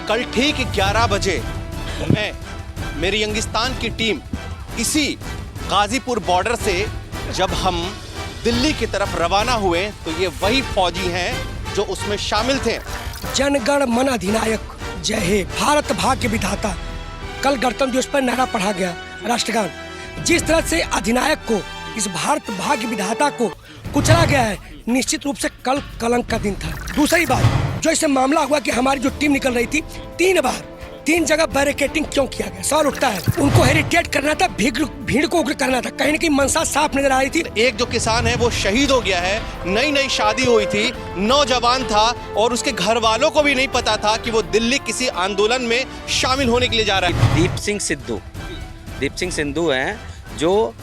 कल ठीक 11 बजे मैं मेरी यंगिस्तान की टीम इसी गाजीपुर बॉर्डर से जब हम दिल्ली की तरफ रवाना हुए तो ये वही फौजी हैं जो उसमें शामिल थे। जनगण मन अधिनायक जय हे भारत भाग्य विधाता। कल गणतंत्र दिवस पर नारा पढ़ा गया राष्ट्रगान। जिस तरह से अधिनायक को, इस भारत भाग्य विधाता को कुचला गया है, निश्चित रूप से कल कलंक का दिन था। दूसरी बात, जो इससे मामला हुआ कि हमारी जो टीम निकल रही थी, 3 जगह बैरिकेटिंग क्यों किया गया, सवाल उठता है। उनको हेरिटेट करना था, भीड़ को उग्र करना था, कहीं न कहीं मंशा साफ नजर आ रही थी। एक जो किसान है वो शहीद हो गया है, नई शादी हुई थी, नौजवान था और उसके घर वालों को भी नहीं पता था कि वो दिल्ली किसी आंदोलन में शामिल होने के लिए जा रहा है। दीप सिंह सिद्धू हैं जो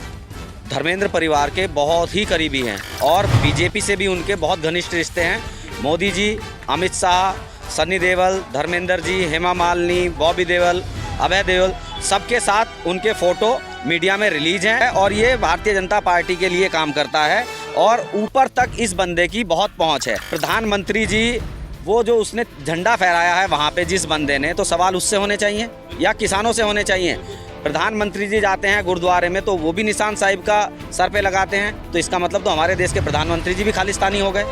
धर्मेंद्र परिवार के बहुत ही करीबी हैं और बीजेपी से भी उनके बहुत घनिष्ठ रिश्ते हैं। मोदी जी, अमित शाह, सनी देओल, धर्मेंद्र जी, हेमा मालिनी, बॉबी देओल, अभय देओल, सबके साथ उनके फ़ोटो मीडिया में रिलीज हैं और ये भारतीय जनता पार्टी के लिए काम करता है और ऊपर तक इस बंदे की बहुत पहुंच है। प्रधानमंत्री जी, वो जो उसने झंडा फहराया है वहाँ पे जिस बंदे ने, तो सवाल उससे होने चाहिए या किसानों से होने चाहिए। प्रधानमंत्री जी जाते हैं गुरुद्वारे में तो वो भी निशान साहिब का सर पे लगाते हैं, तो इसका मतलब तो हमारे देश के प्रधानमंत्री जी भी खालिस्तानी हो गए।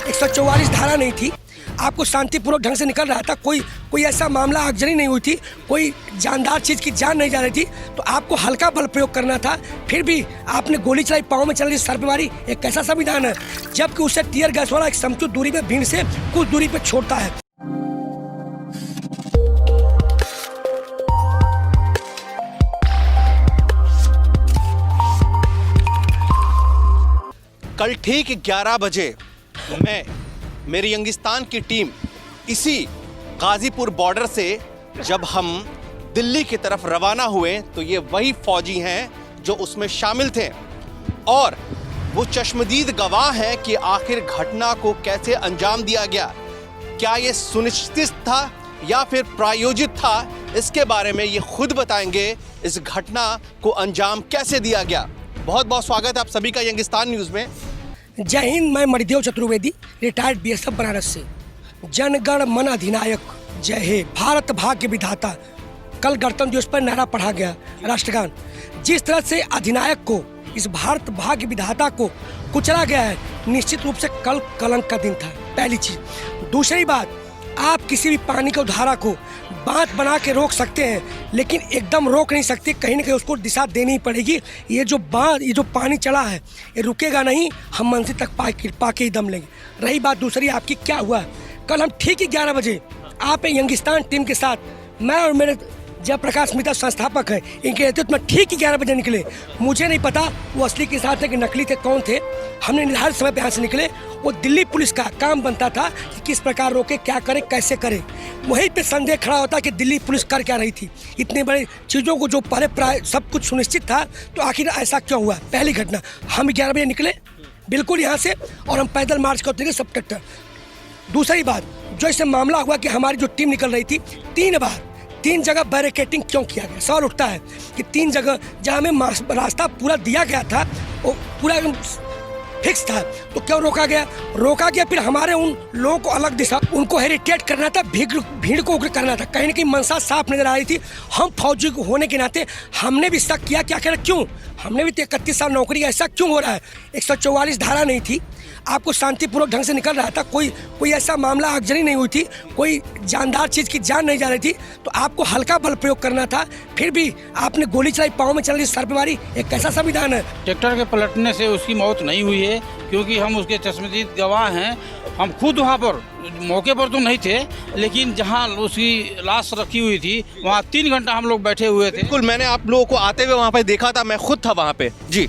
144 धारा नहीं थी, आपको शांतिपूर्वक ढंग से निकल रहा था, कोई ऐसा मामला आगजनी नहीं हुई थी, कोई जानदार चीज़ की जान नहीं जा रही थी, तो आपको हल्का बल प्रयोग करना था। फिर भी आपने गोली चलाई, पाँव में चल रही, सर पे मारी। एक कैसा संविधान है जबकि उसे टीयर गैस वाला एक समुचित दूरी पे भीड़ से कुछ दूरी पे छोड़ता है। कल ठीक 11 बजे मैं मेरी यंगिस्तान की टीम इसी गाजीपुर बॉर्डर से जब हम दिल्ली की तरफ रवाना हुए तो ये वही फौजी हैं जो उसमें शामिल थे और वो चश्मदीद गवाह हैं कि आखिर घटना को कैसे अंजाम दिया गया। क्या ये सुनिश्चित था या फिर प्रायोजित था, इसके बारे में ये खुद बताएंगे इस घटना को अंजाम कैसे दिया गया। बहुत बहुत स्वागत है आप सभी का यंगिस्तान न्यूज़ में। जय हिंद, मैं मणिदेव चतुर्वेदी, रिटायर्ड बीएसएफ बनारस से। जनगण मन अधिनायक जय हे भारत भाग्य विधाता। कल गणतंत्र दिवस पर नारा पढ़ा गया राष्ट्रगान। जिस तरह से अधिनायक को, इस भारत भाग्य विधाता को कुचला गया है, निश्चित रूप से कल कलंक का दिन था, पहली चीज। दूसरी बात, आप किसी भी पानी की धारा को बांध बना के रोक सकते हैं, लेकिन एकदम रोक नहीं सकते, कहीं ना कहीं उसको दिशा देनी ही पड़ेगी। ये जो पानी चला है ये रुकेगा नहीं, हम मंजिल तक पाके ही दम लेंगे। रही बात दूसरी आपकी, क्या हुआ कल हम ठीक ही 11 बजे आप यंगिस्तान टीम के साथ, मैं और मेरे जयप्रकाश मित्तल संस्थापक हैं, इनके नेतृत्व में ठीक ही 11 बजे निकले। मुझे नहीं पता वो असली के साथ थे कि नकली थे, कौन थे। हमने निर्धारित समय पे यहाँ से निकले। वो दिल्ली पुलिस का काम बनता था कि किस प्रकार रोके, क्या करे, कैसे करे। वहीं पे संदेह खड़ा होता कि दिल्ली पुलिस कर क्या रही थी। इतने बड़े चीज़ों को जो पहले प्राय सब कुछ सुनिश्चित था, तो आखिर ऐसा क्यों हुआ। पहली घटना, हम 11 बजे निकले बिल्कुल यहाँ से और हम पैदल मार्च करते थे सब ट्रैक्टर। दूसरी बात, जो इससे मामला हुआ कि हमारी जो टीम निकल रही थी, 3 जगह बैरिकेटिंग क्यों किया गया, सवाल उठता है कि 3 जगह जहाँ हमें रास्ता पूरा दिया गया था, वो पूरा फिक्स था, तो क्यों रोका गया। फिर हमारे उन लोगों को अलग दिशा, उनको हेरिटेट करना था, भीड़ को उग्र करना था, कहीं ना कहीं मंशा साफ नजर आ रही थी। हम फौजी होने के नाते हमने भी शक किया कि आखिर क्यों, हमने भी 31 साल नौकरी, ऐसा क्यों हो रहा है। 144 धारा नहीं थी, आपको शांतिपूर्वक ढंग से निकल रहा था, कोई ऐसा मामला आगजनी नहीं हुई थी, कोई जानदार चीज़ की जान नहीं जा रही थी, तो आपको हल्का बल प्रयोग करना था। फिर भी आपने गोली चलाई, पाँव में चल रही, सर पे मारी। एक कैसा संविधान है। ट्रैक्टर के पलटने से उसकी मौत नहीं हुई है, क्योंकि हम उसके चश्मदीद गवाह हैं। हम खुद वहाँ पर मौके पर तो नहीं थे, लेकिन जहाँ उसकी लाश रखी हुई थी वहाँ 3 घंटा हम लोग बैठे हुए थे। बिल्कुल, मैंने आप लोगों को आते हुए वहाँ पे देखा था, मैं खुद था वहाँ पे जी।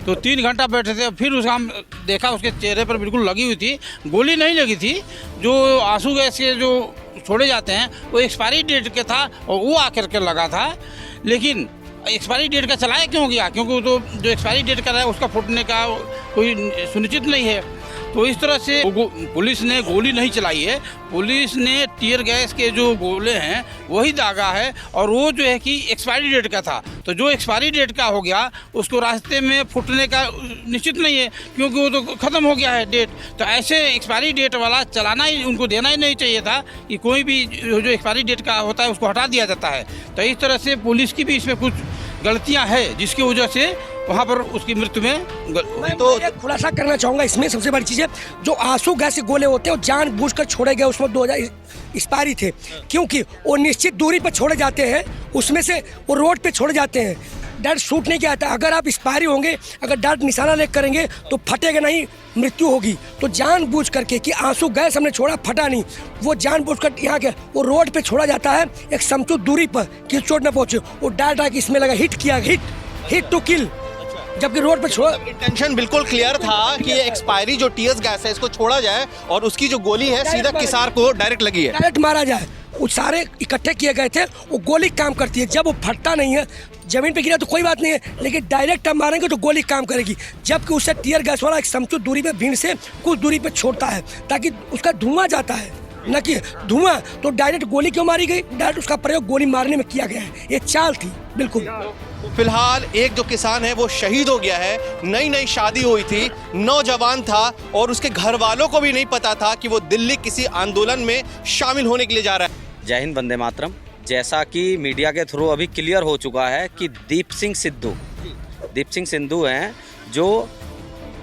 तो 3 घंटा बैठे थे, फिर उसका हम देखा उसके चेहरे पर बिल्कुल लगी हुई थी, गोली नहीं लगी थी। जो आंसू गैस के जो छोड़े जाते हैं वो एक्सपायरी डेट के था और वो आकर के लगा था। लेकिन एक्सपायरी डेट का चलाया क्यों गया, क्योंकि तो जो एक्सपायरी डेट का है उसका फूटने का कोई सुनिश्चित नहीं है। तो इस तरह से पुलिस ने गोली नहीं चलाई है, पुलिस ने टीयर गैस के जो गोले हैं वही दागा है, और वो जो है कि एक्सपायरी डेट का था। तो जो एक्सपायरी डेट का हो गया उसको रास्ते में फूटने का निश्चित नहीं है, क्योंकि वो तो ख़त्म हो गया है डेट। तो ऐसे एक्सपायरी डेट वाला चलाना ही, उनको देना ही नहीं चाहिए था कि कोई भी जो एक्सपायरी डेट का होता है उसको हटा दिया जाता है। तो इस तरह से पुलिस की भी इसमें कुछ गलतियां है, जिसकी वजह से वहाँ पर उसकी मृत्यु में तो एक खुलासा करना चाहूँगा इसमें। सबसे बड़ी चीज़ है, जो आंसू गैस के गोले होते हैं वो जानबूझकर छोड़े गए, उसमें 2000 एक्सपायरी थे, क्योंकि वो निश्चित दूरी पर छोड़े जाते हैं, उसमें से वो रोड पे छोड़े जाते हैं, डायरेक्ट शूट नहीं किया जाता। अगर आप एक्सपायरी होंगे, अगर डायरेक्ट निशाना लेकर करेंगे तो फटेगा नहीं, मृत्यु होगी। तो जानबूझ करके कि आंसू गैस हमने छोड़ा, फटा नहीं, वो जानबूझकर यहाँ के वो रोड पे छोड़ा जाता है एक समचूत दूरी पर कि चोट न पहुँचे। वो डायरेक्ट इसमें लगा, हिट किया, हिट टू किल, जबकि रोड पे छोड़ा। इंटेंशन बिल्कुल क्लियर था कि ये एक्सपायरी जो टीयर गैस है इसको छोड़ा जाए, और उसकी जो गोली है सीधा किसार को डायरेक्ट लगी है, डायरेक्ट मारा जाए। वो सारे इकट्ठे किए गए थे, वो गोली काम करती है। जब वो फटता नहीं है, जमीन पे गिरा तो कोई बात नहीं है, लेकिन डायरेक्ट हम मारेंगे तो गोली काम करेगी। जबकि उससे टीयर गैस वाला एक समचूत दूरी पे, भीड़ से कुछ दूरी पे छोड़ता है, ताकि उसका धुआं जाता है, न कि धुआं। तो डायरेक्ट गोली क्यों मारी गई? डायरेक्ट उसका प्रयोग गोली मारने में किया गया है, ये चाल थी बिल्कुल। फिलहाल एक जो किसान है वो शहीद हो गया है। नई नई शादी हुई थी, नौजवान था, और उसके घर वालों को भी नहीं पता था कि वो दिल्ली किसी आंदोलन में शामिल होने के लिए जा रहा है। जय हिंद, वंदे मातरम। जैसा कि मीडिया के थ्रू अभी क्लियर हो चुका है कि दीप सिंह सिद्धू हैं जो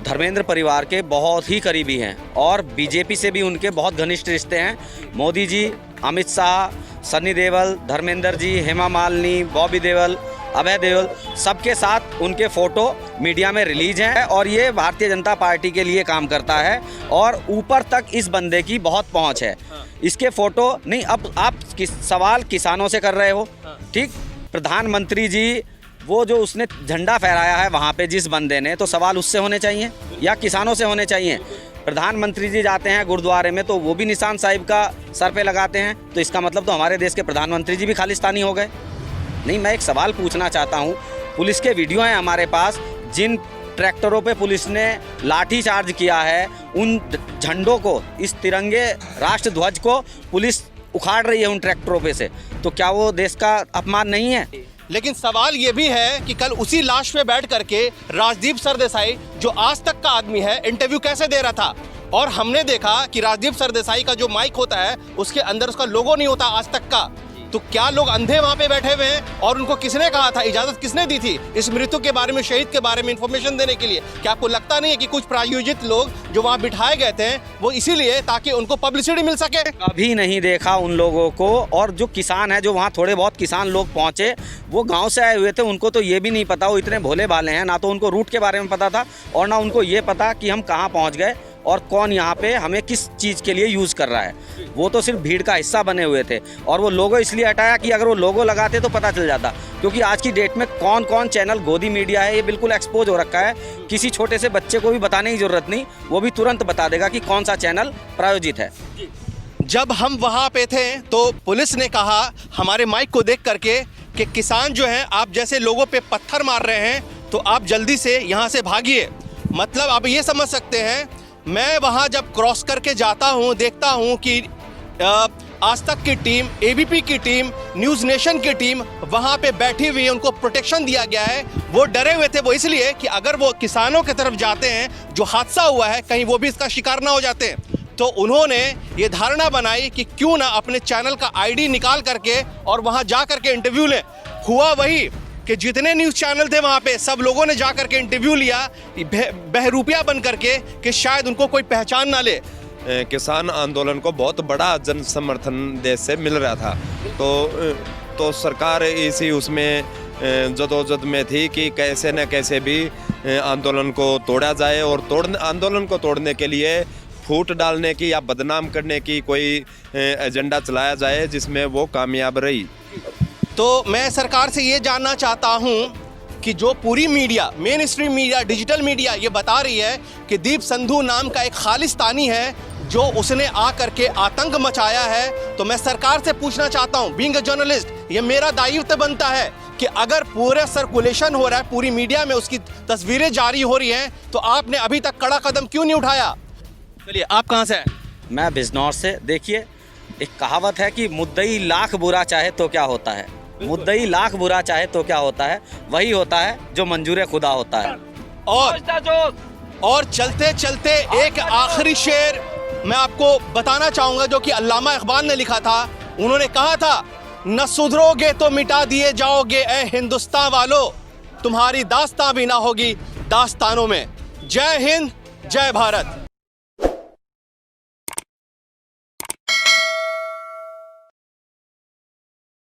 धर्मेंद्र परिवार के बहुत ही करीबी हैं, और बीजेपी से भी उनके बहुत घनिष्ठ रिश्ते हैं। मोदी जी, अमित शाह, सनी देओल, धर्मेंद्र जी, हेमा मालिनी, बॉबी देओल, अभय देओल, सबके साथ उनके फ़ोटो मीडिया में रिलीज हैं, और ये भारतीय जनता पार्टी के लिए काम करता है, और ऊपर तक इस बंदे की बहुत पहुंच है। इसके फ़ोटो नहीं, अब आप सवाल किसानों से कर रहे हो, ठीक? प्रधानमंत्री जी, वो जो उसने झंडा फहराया है वहाँ पे जिस बंदे ने, तो सवाल उससे होने चाहिए या किसानों से होने चाहिए? प्रधानमंत्री जी जाते हैं गुरुद्वारे में तो वो भी निशान साहिब का सर पे लगाते हैं, तो इसका मतलब तो हमारे देश के प्रधानमंत्री जी भी खालिस्तानी हो गए? नहीं, मैं एक सवाल पूछना चाहता हूँ। पुलिस के वीडियो हैं हमारे पास, जिन ट्रैक्टरों पे पुलिस ने लाठी चार्ज किया है, उन झंडों को, इस तिरंगे राष्ट्र ध्वज को पुलिस उखाड़ रही है उन ट्रैक्टरों पे से, तो क्या वो देश का अपमान नहीं है? लेकिन सवाल ये भी है कि कल उसी लाश पे बैठ करके राजदीप सरदेसाई, जो आज तक का आदमी है, इंटरव्यू कैसे दे रहा था। और हमने देखा कि राजदीप सरदेसाई का जो माइक होता है उसके अंदर उसका लोगो नहीं होता आज तक का। तो क्या लोग अंधे वहाँ पे बैठे हुए हैं? और उनको किसने कहा था, इजाजत किसने दी थी इस मृत्यु के बारे में, शहीद के बारे में इंफॉर्मेशन देने के लिए? क्या आपको लगता नहीं है कि कुछ प्रायोजित लोग जो वहाँ बिठाए गए थे वो इसीलिए ताकि उनको पब्लिसिटी मिल सके? कभी नहीं देखा उन लोगों को। और जो किसान है, जो वहाँ थोड़े बहुत किसान लोग पहुँचे, वो गाँव से आए हुए थे, उनको तो ये भी नहीं पता, वो इतने भोले भाले हैं, ना तो उनको रूट के बारे में पता था और ना उनको ये पता कि हम कहाँ पहुँच गए और कौन यहाँ पे हमें किस चीज़ के लिए यूज़ कर रहा है। वो तो सिर्फ भीड़ का हिस्सा बने हुए थे, और वो लोगो इसलिए हटाया कि अगर वो लोगो लगाते तो पता चल जाता, क्योंकि आज की डेट में कौन कौन चैनल गोदी मीडिया है ये बिल्कुल एक्सपोज हो रखा है। किसी छोटे से बच्चे को भी बताने की ज़रूरत नहीं, वो भी तुरंत बता देगा कि कौन सा चैनल प्रायोजित है। जब हम वहाँ पे थे तो पुलिस ने कहा हमारे माइक को देख करके कि किसान जो हैं, आप जैसे लोगों पे पत्थर मार रहे हैं तो आप जल्दी से यहाँ से भागिए। मतलब आप ये समझ सकते हैं, मैं वहाँ जब क्रॉस करके जाता हूँ, देखता हूँ कि आज तक की टीम, एबीपी की टीम, न्यूज़ नेशन की टीम वहाँ पे बैठी हुई है, उनको प्रोटेक्शन दिया गया है। वो डरे हुए थे, वो इसलिए कि अगर वो किसानों की तरफ जाते हैं, जो हादसा हुआ है, कहीं वो भी इसका शिकार ना हो जाते हैं। तो उन्होंने ये धारणा बनाई कि क्यों ना अपने चैनल का आईडी निकाल करके और वहाँ जा करके इंटरव्यू लें। हुआ वही कि जितने न्यूज़ चैनल थे वहाँ पे सब लोगों ने जा करके इंटरव्यू लिया, बहरूपिया बन करके कि शायद उनको कोई पहचान ना ले। किसान आंदोलन को बहुत बड़ा जन समर्थन देश से मिल रहा था, तो सरकार इसी उसमें जदोजहद में थी कि कैसे न कैसे भी आंदोलन को तोड़ा जाए, और आंदोलन को तोड़ने के लिए फूट डालने की या बदनाम करने की कोई एजेंडा चलाया जाए, जिसमें वो कामयाब रही। तो मैं सरकार से ये जानना चाहता हूँ कि जो पूरी media, main stream media, digital media ये बता रही है कि दीप सिंधु नाम का एक खालिस्तानी है जो उसने आ करके आतंक मचाया है, तो मैं सरकार से पूछना चाहता हूँ, बीइंग अ जर्नलिस्ट, ये मेरा दायित्व बनता है कि अगर पूरा सर्कुलेशन हो रहा है, पूरी मीडिया में उसकी तस्वीरें जारी हो रही हैं, तो आपने अभी तक कड़ा कदम क्यों नहीं उठाया? चलिए, आप कहाँ से हैं? मैं बिजनौर से। देखिए, एक कहावत है कि मुद्दई लाख बुरा चाहे तो क्या होता है, मुद्दई लाख बुरा चाहे तो क्या होता है, वही होता है जो मंजूर खुदा होता है। और चलते चलते एक आखिरी शेर मैं आपको बताना चाहूंगा जो कि अल्लामा इकबाल ने लिखा था। उन्होंने कहा था, न सुधरोगे तो मिटा दिए जाओगे ए हिंदुस्तान वालों, तुम्हारी दास्तां भी ना होगी दास्तानों में। जय हिंद, जय भारत।